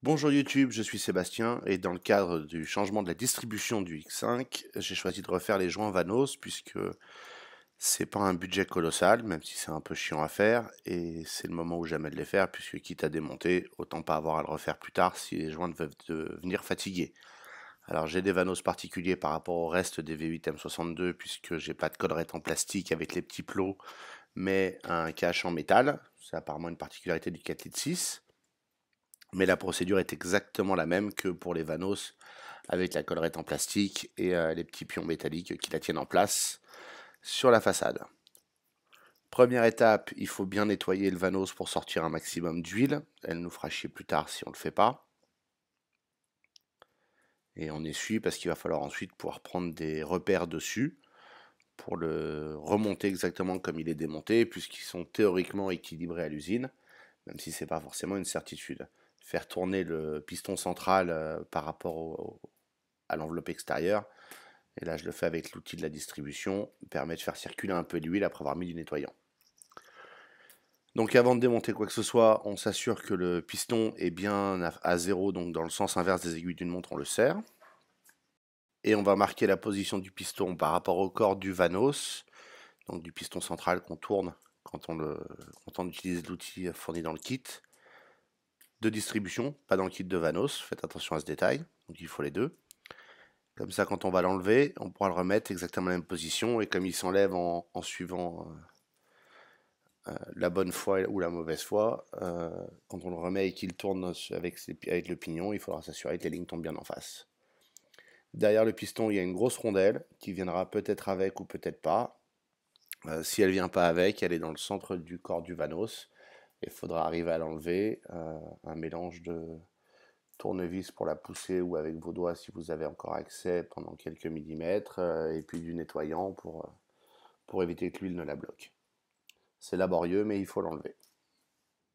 Bonjour YouTube, je suis Sébastien et dans le cadre du changement de la distribution du X5, j'ai choisi de refaire les joints Vanos puisque c'est pas un budget colossal, même si c'est un peu chiant à faire, et c'est le moment où jamais de les faire puisque quitte à démonter, autant pas avoir à le refaire plus tard si les joints peuvent devenir fatigués. Alors j'ai des Vanos particuliers par rapport au reste des V8 M62 puisque j'ai pas de collerette en plastique avec les petits plots, mais un cache en métal, c'est apparemment une particularité du 4 litres 6. Mais la procédure est exactement la même que pour les Vanos avec la collerette en plastique et les petits pions métalliques qui la tiennent en place sur la façade. Première étape, il faut bien nettoyer le Vanos pour sortir un maximum d'huile. Elle nous fera chier plus tard si on ne le fait pas. Et on essuie parce qu'il va falloir ensuite pouvoir prendre des repères dessus pour le remonter exactement comme il est démonté, puisqu'ils sont théoriquement équilibrés à l'usine, même si c'est pas forcément une certitude. Faire tourner le piston central par rapport à l'enveloppe extérieure, et là je le fais avec l'outil de la distribution, permet de faire circuler un peu d'huile après avoir mis du nettoyant. Donc avant de démonter quoi que ce soit, on s'assure que le piston est bien à zéro, donc dans le sens inverse des aiguilles d'une montre on le serre. Et on va marquer la position du piston par rapport au corps du Vanos, donc du piston central qu'on tourne quand on utilise l'outil fourni dans le kit de distribution, pas dans le kit de Vanos, faites attention à ce détail, donc il faut les deux. Comme ça, quand on va l'enlever, on pourra le remettre exactement à la même position, et comme il s'enlève en suivant la bonne foi ou la mauvaise foi, quand on le remet et qu'il tourne avec le pignon, il faudra s'assurer que les lignes tombent bien en face. Derrière le piston, il y a une grosse rondelle qui viendra peut-être avec ou peut-être pas. Si elle vient pas avec, elle est dans le centre du corps du Vanos. Il faudra arriver à l'enlever. Un mélange de tournevis pour la pousser ou avec vos doigts si vous avez encore accès pendant quelques millimètres. Et puis du nettoyant pour éviter que l'huile ne la bloque. C'est laborieux, mais il faut l'enlever.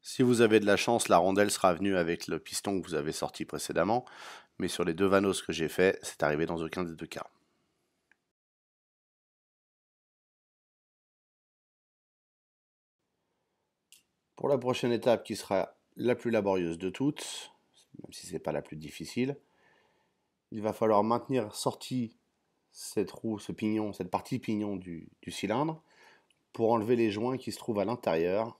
Si vous avez de la chance, la rondelle sera venue avec le piston que vous avez sorti précédemment. Mais sur les deux Vanos que j'ai fait, c'est arrivé dans aucun des deux cas. Pour la prochaine étape qui sera la plus laborieuse de toutes, même si ce n'est pas la plus difficile, il va falloir maintenir sorti cette roue, ce pignon, cette partie pignon du cylindre pour enlever les joints qui se trouvent à l'intérieur.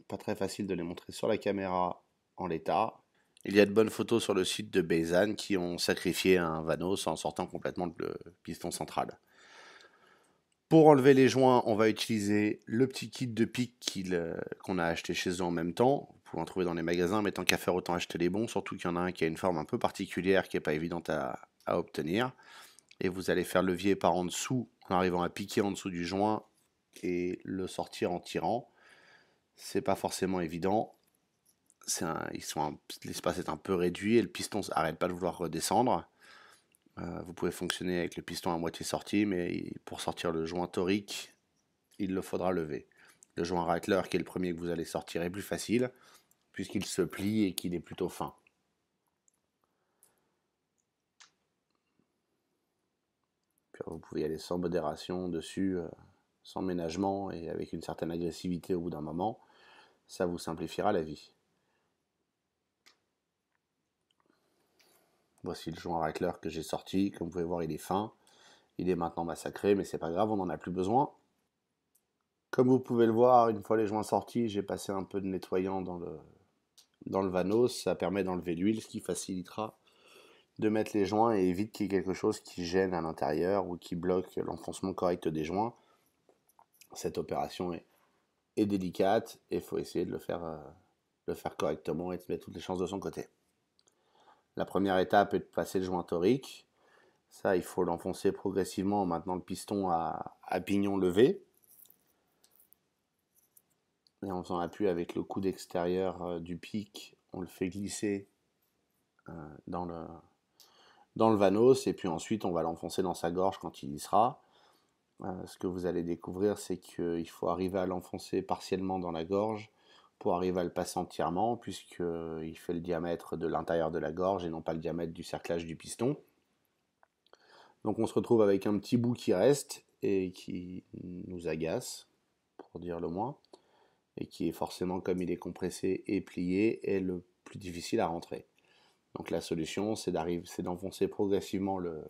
Pas très facile de les montrer sur la caméra en l'état. Il y a de bonnes photos sur le site de Beysan qui ont sacrifié un Vanos en sortant complètement le piston central. Pour enlever les joints, on va utiliser le petit kit de pique qu'on a acheté chez eux en même temps. Vous pouvez en trouver dans les magasins, mais tant qu'à faire, autant acheter les bons, surtout qu'il y en a un qui a une forme un peu particulière qui n'est pas évidente à obtenir. Et vous allez faire levier par en dessous, en arrivant à piquer en dessous du joint et le sortir en tirant. C'est pas forcément évident. L'espace est un peu réduit et le piston n'arrête pas de vouloir redescendre. Vous pouvez fonctionner avec le piston à moitié sorti, mais pour sortir le joint torique, il le faudra lever. Le joint racler, qui est le premier que vous allez sortir, est plus facile, puisqu'il se plie et qu'il est plutôt fin. Puis vous pouvez y aller sans modération dessus, sans ménagement et avec une certaine agressivité au bout d'un moment. Ça vous simplifiera la vie. Voici le joint racler que j'ai sorti. Comme vous pouvez voir, il est fin. Il est maintenant massacré, mais c'est pas grave, on n'en a plus besoin. Comme vous pouvez le voir, une fois les joints sortis, j'ai passé un peu de nettoyant dans le Vanos. Ça permet d'enlever l'huile, ce qui facilitera de mettre les joints et évite qu'il y ait quelque chose qui gêne à l'intérieur ou qui bloque l'enfoncement correct des joints. Cette opération est délicate et il faut essayer de le faire correctement et de mettre toutes les chances de son côté. La première étape est de passer le joint torique. Ça, il faut l'enfoncer progressivement en maintenant le piston à pignon levé. Et en faisant appui avec le coude extérieur du pic, on le fait glisser dans le Vanos et puis ensuite on va l'enfoncer dans sa gorge quand il y sera. Ce que vous allez découvrir, c'est qu'il faut arriver à l'enfoncer partiellement dans la gorge pour arriver à le passer entièrement, puisqu'il fait le diamètre de l'intérieur de la gorge et non pas le diamètre du cerclage du piston. Donc on se retrouve avec un petit bout qui reste et qui nous agace, pour dire le moins, et qui est forcément, comme il est compressé et plié, est le plus difficile à rentrer. Donc la solution, c'est d'enfoncer progressivement le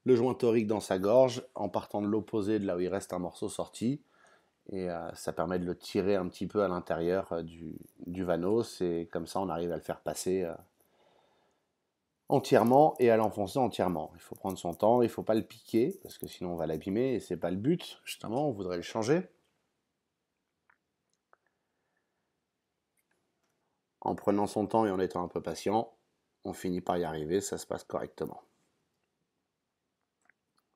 joint torique dans sa gorge en partant de l'opposé de là où il reste un morceau sorti. Et ça permet de le tirer un petit peu à l'intérieur du Vanos. Et comme ça, on arrive à le faire passer entièrement et à l'enfoncer entièrement. Il faut prendre son temps, il ne faut pas le piquer parce que sinon on va l'abîmer et c'est pas le but. Justement, on voudrait le changer. En prenant son temps et en étant un peu patient, on finit par y arriver, ça se passe correctement.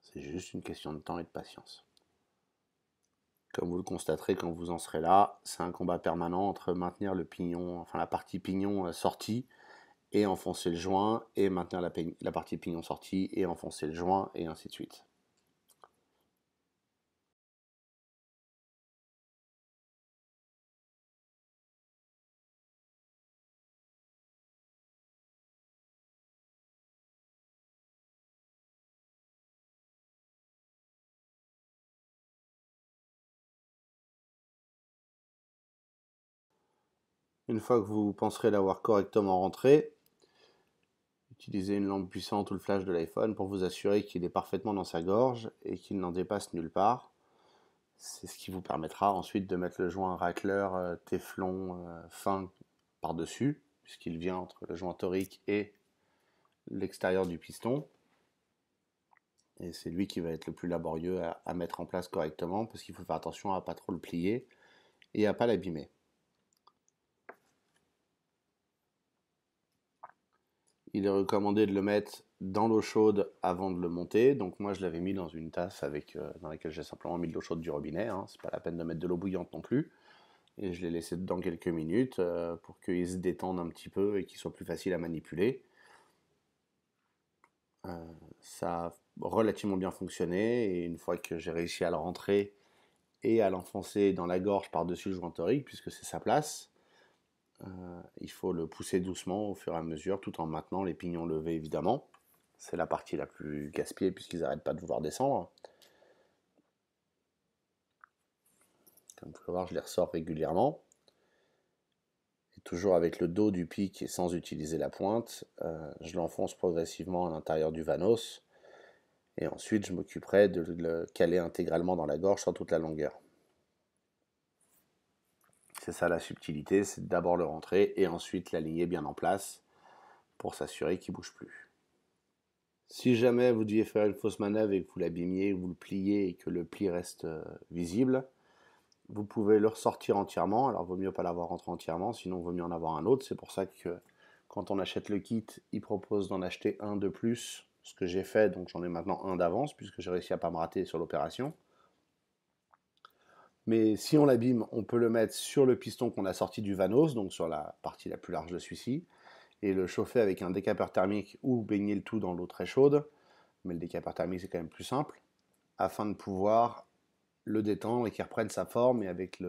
C'est juste une question de temps et de patience. Comme vous le constaterez quand vous en serez là, c'est un combat permanent entre maintenir le pignon, enfin la partie pignon sortie et enfoncer le joint, et maintenir la partie pignon sortie et enfoncer le joint, et ainsi de suite. Une fois que vous penserez l'avoir correctement rentré, utilisez une lampe puissante ou le flash de l'iPhone pour vous assurer qu'il est parfaitement dans sa gorge et qu'il n'en dépasse nulle part. C'est ce qui vous permettra ensuite de mettre le joint racleur téflon fin par-dessus, puisqu'il vient entre le joint torique et l'extérieur du piston. Et c'est lui qui va être le plus laborieux à mettre en place correctement, parce qu'il faut faire attention à ne pas trop le plier et à ne pas l'abîmer. Il est recommandé de le mettre dans l'eau chaude avant de le monter. Donc moi je l'avais mis dans une tasse dans laquelle j'ai simplement mis de l'eau chaude du robinet. C'est pas la peine de mettre de l'eau bouillante non plus. Et je l'ai laissé dedans quelques minutes pour qu'il se détende un petit peu et qu'il soit plus facile à manipuler. Ça a relativement bien fonctionné et une fois que j'ai réussi à le rentrer et à l'enfoncer dans la gorge par-dessus le joint torique, puisque c'est sa place, il faut le pousser doucement au fur et à mesure, tout en maintenant les pignons levés évidemment. C'est la partie la plus gaspillée puisqu'ils n'arrêtent pas de vouloir descendre. Comme vous pouvez voir, je les ressors régulièrement. Et toujours avec le dos du pic et sans utiliser la pointe, je l'enfonce progressivement à l'intérieur du Vanos. Et ensuite, je m'occuperai de le caler intégralement dans la gorge sur toute la longueur. C'est ça la subtilité, c'est d'abord le rentrer et ensuite l'aligner bien en place pour s'assurer qu'il ne bouge plus. Si jamais vous deviez faire une fausse manœuvre et que vous l'abîmiez, vous le pliez et que le pli reste visible, vous pouvez le ressortir entièrement. Alors, il vaut mieux pas l'avoir rentré entièrement, sinon il vaut mieux en avoir un autre. C'est pour ça que quand on achète le kit, il propose d'en acheter un de plus, ce que j'ai fait, donc j'en ai maintenant un d'avance, puisque j'ai réussi à pas me rater sur l'opération. Mais si on l'abîme, on peut le mettre sur le piston qu'on a sorti du Vanos, donc sur la partie la plus large de celui-ci, et le chauffer avec un décapeur thermique ou baigner le tout dans l'eau très chaude. Mais le décapeur thermique, c'est quand même plus simple, afin de pouvoir le détendre et qu'il reprenne sa forme. Et avec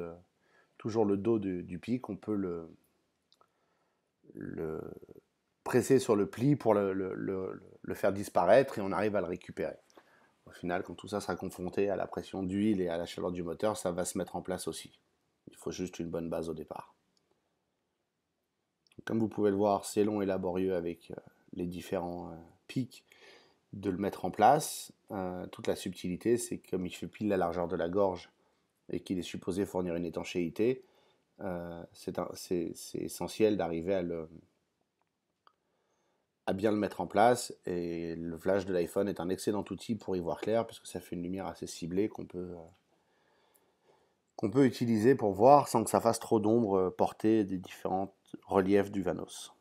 toujours le dos du pic, on peut le presser sur le pli pour le faire disparaître et on arrive à le récupérer. Au final, quand tout ça sera confronté à la pression d'huile et à la chaleur du moteur, ça va se mettre en place aussi. Il faut juste une bonne base au départ. Comme vous pouvez le voir, c'est long et laborieux avec les différents pics de le mettre en place. Toute la subtilité, c'est que comme il fait pile la largeur de la gorge et qu'il est supposé fournir une étanchéité, c'est essentiel d'arriver à bien le mettre en place. Et le flash de l'iPhone est un excellent outil pour y voir clair, puisque ça fait une lumière assez ciblée qu'on peut utiliser pour voir sans que ça fasse trop d'ombre portée des différents reliefs du Vanos.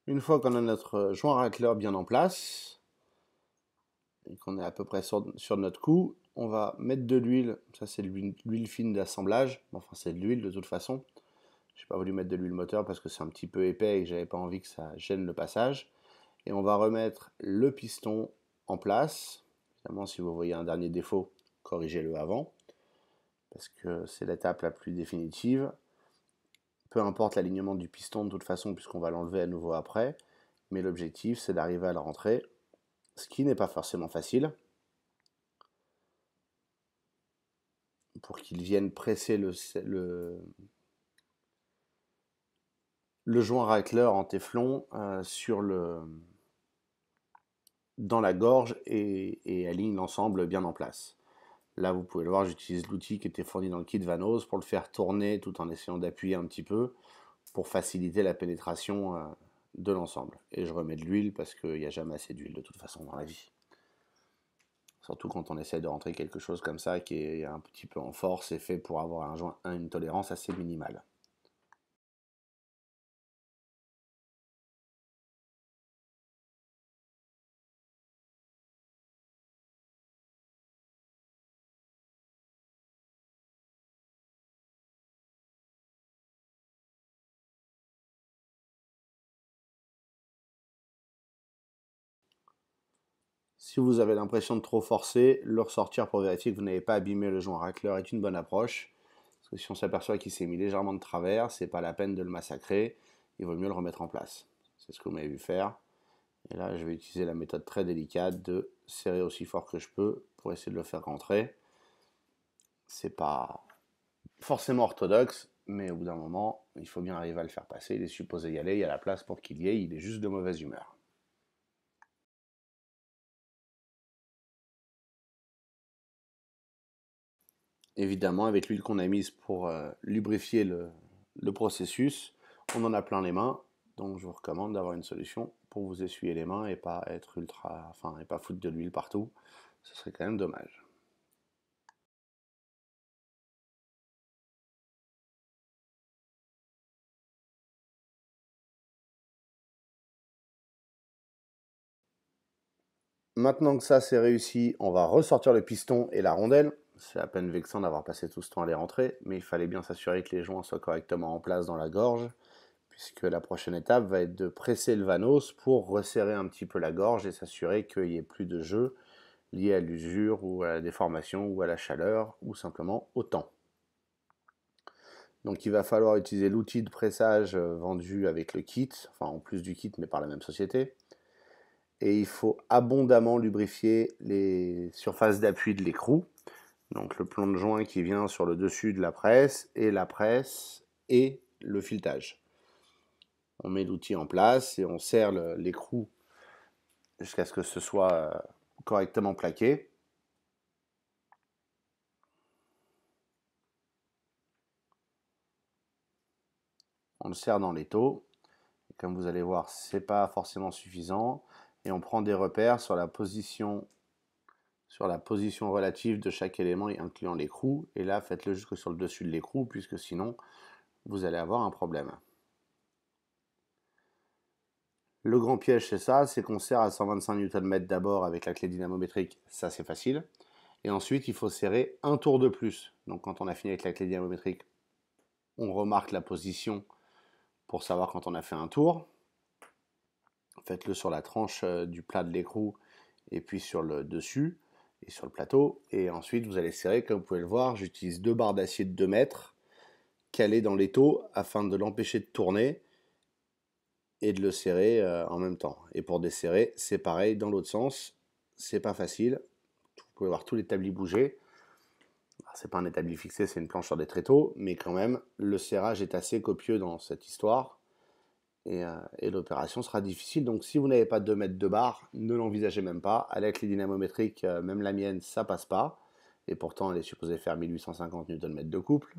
Une fois qu'on a notre joint racleur bien en place, et qu'on est à peu près sur notre coup, on va mettre de l'huile. Ça, c'est l'huile fine d'assemblage. Enfin, c'est de l'huile de toute façon. Je n'ai pas voulu mettre de l'huile moteur parce que c'est un petit peu épais et que j'avais pas envie que ça gêne le passage. Et on va remettre le piston en place. Évidemment, si vous voyez un dernier défaut, corrigez-le avant, parce que c'est l'étape la plus définitive. Peu importe l'alignement du piston de toute façon, puisqu'on va l'enlever à nouveau après. Mais l'objectif, c'est d'arriver à la rentrée, ce qui n'est pas forcément facile, pour qu'il vienne presser le joint racleur en téflon dans la gorge et aligne l'ensemble bien en place. Là, vous pouvez le voir, j'utilise l'outil qui était fourni dans le kit Vanos pour le faire tourner tout en essayant d'appuyer un petit peu pour faciliter la pénétration de l'ensemble. Et je remets de l'huile parce qu'il n'y a jamais assez d'huile de toute façon dans la vie. Surtout quand on essaie de rentrer quelque chose comme ça qui est un petit peu en force et fait pour avoir une tolérance assez minimale. Si vous avez l'impression de trop forcer, le ressortir pour vérifier que vous n'avez pas abîmé le joint racleur est une bonne approche. Parce que si on s'aperçoit qu'il s'est mis légèrement de travers, c'est pas la peine de le massacrer, il vaut mieux le remettre en place. C'est ce que vous m'avez vu faire. Et là, je vais utiliser la méthode très délicate de serrer aussi fort que je peux pour essayer de le faire rentrer. C'est pas forcément orthodoxe, mais au bout d'un moment, il faut bien arriver à le faire passer. Il est supposé y aller, il y a la place pour qu'il y ait, il est juste de mauvaise humeur. Évidemment, avec l'huile qu'on a mise pour lubrifier le processus, on en a plein les mains. Donc je vous recommande d'avoir une solution pour vous essuyer les mains et pas être et pas foutre de l'huile partout. Ce serait quand même dommage. Maintenant que ça c'est réussi, on va ressortir le piston et la rondelle. C'est à peine vexant d'avoir passé tout ce temps à les rentrer, mais il fallait bien s'assurer que les joints soient correctement en place dans la gorge, puisque la prochaine étape va être de presser le vanos pour resserrer un petit peu la gorge et s'assurer qu'il n'y ait plus de jeu lié à l'usure ou à la déformation ou à la chaleur ou simplement au temps. Donc il va falloir utiliser l'outil de pressage vendu avec le kit, enfin en plus du kit mais par la même société. Et il faut abondamment lubrifier les surfaces d'appui de l'écrou. Donc le plomb de joint qui vient sur le dessus de la presse et le filetage. On met l'outil en place et on serre l'écrou jusqu'à ce que ce soit correctement plaqué. On le serre dans l'étau. Comme vous allez voir, c'est pas forcément suffisant. Et on prend des repères sur la position relative de chaque élément, incluant l'écrou. Et là, faites-le jusque sur le dessus de l'écrou, puisque sinon, vous allez avoir un problème. Le grand piège, c'est ça, c'est qu'on serre à 125 Nm d'abord avec la clé dynamométrique, ça c'est facile. Et ensuite, il faut serrer un tour de plus. Donc quand on a fini avec la clé dynamométrique, on remarque la position pour savoir quand on a fait un tour. Faites-le sur la tranche du plat de l'écrou et puis sur le dessus et sur le plateau. Et ensuite, vous allez serrer, comme vous pouvez le voir, j'utilise deux barres d'acier de 2 mètres calées dans l'étau afin de l'empêcher de tourner et de le serrer en même temps. Et pour desserrer, c'est pareil dans l'autre sens. C'est pas facile. Vous pouvez voir tous les établis bouger. C'est pas un établi fixé, c'est une planche sur des tréteaux, mais quand même, le serrage est assez copieux dans cette histoire. Et l'opération sera difficile. Donc si vous n'avez pas 2 mètres de barre, ne l'envisagez même pas. Avec les dynamométriques, même la mienne, ça passe pas. Et pourtant, elle est supposée faire 1850 Nm de couple.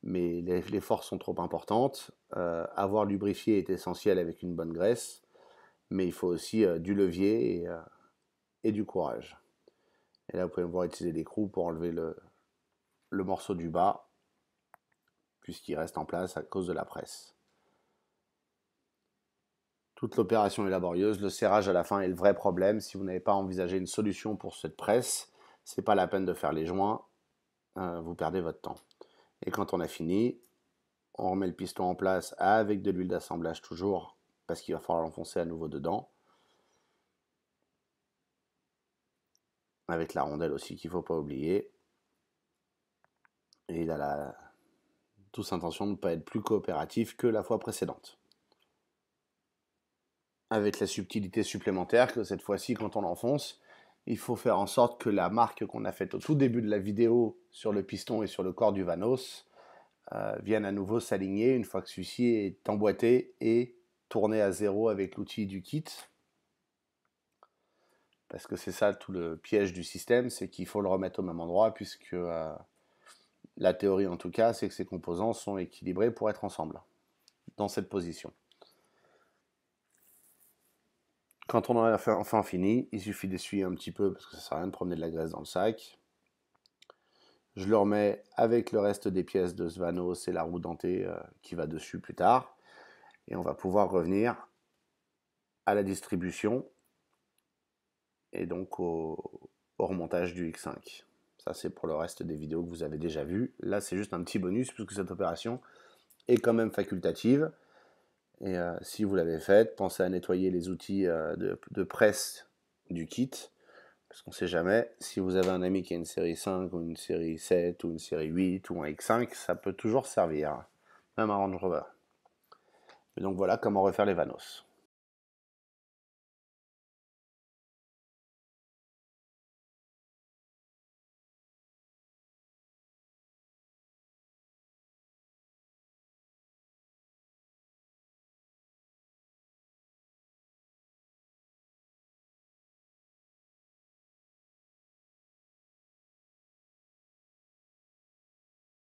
Mais les forces sont trop importantes. Avoir lubrifié est essentiel avec une bonne graisse. Mais il faut aussi du levier et du courage. Et là, vous pouvez voir utiliser l'écrou pour enlever le morceau du bas, puisqu'il reste en place à cause de la presse. Toute l'opération est laborieuse, le serrage à la fin est le vrai problème. Si vous n'avez pas envisagé une solution pour cette presse, c'est pas la peine de faire les joints, vous perdez votre temps. Et quand on a fini, on remet le piston en place avec de l'huile d'assemblage toujours, parce qu'il va falloir l'enfoncer à nouveau dedans. Avec la rondelle aussi qu'il ne faut pas oublier. Et il a la douce intention de ne pas être plus coopératif que la fois précédente. Avec la subtilité supplémentaire que cette fois-ci, quand on l'enfonce, il faut faire en sorte que la marque qu'on a faite au tout début de la vidéo sur le piston et sur le corps du Vanos vienne à nouveau s'aligner une fois que celui-ci est emboîté et tourné à zéro avec l'outil du kit. Parce que c'est ça tout le piège du système, c'est qu'il faut le remettre au même endroit, puisque la théorie en tout cas, c'est que ces composants sont équilibrés pour être ensemble, dans cette position. Quand on en a enfin fini, il suffit d'essuyer un petit peu, parce que ça sert à rien de promener de la graisse dans le sac. Je le remets avec le reste des pièces de ce Vanos et la roue dentée qui va dessus plus tard. Et on va pouvoir revenir à la distribution et donc au remontage du X5. Ça, c'est pour le reste des vidéos que vous avez déjà vues. Là, c'est juste un petit bonus, puisque cette opération est quand même facultative. Et si vous l'avez faite, pensez à nettoyer les outils de presse du kit, parce qu'on ne sait jamais, si vous avez un ami qui a une série 5, ou une série 7, ou une série 8, ou un X5, ça peut toujours servir, même un Range Rover. Et donc voilà comment refaire les Vanos.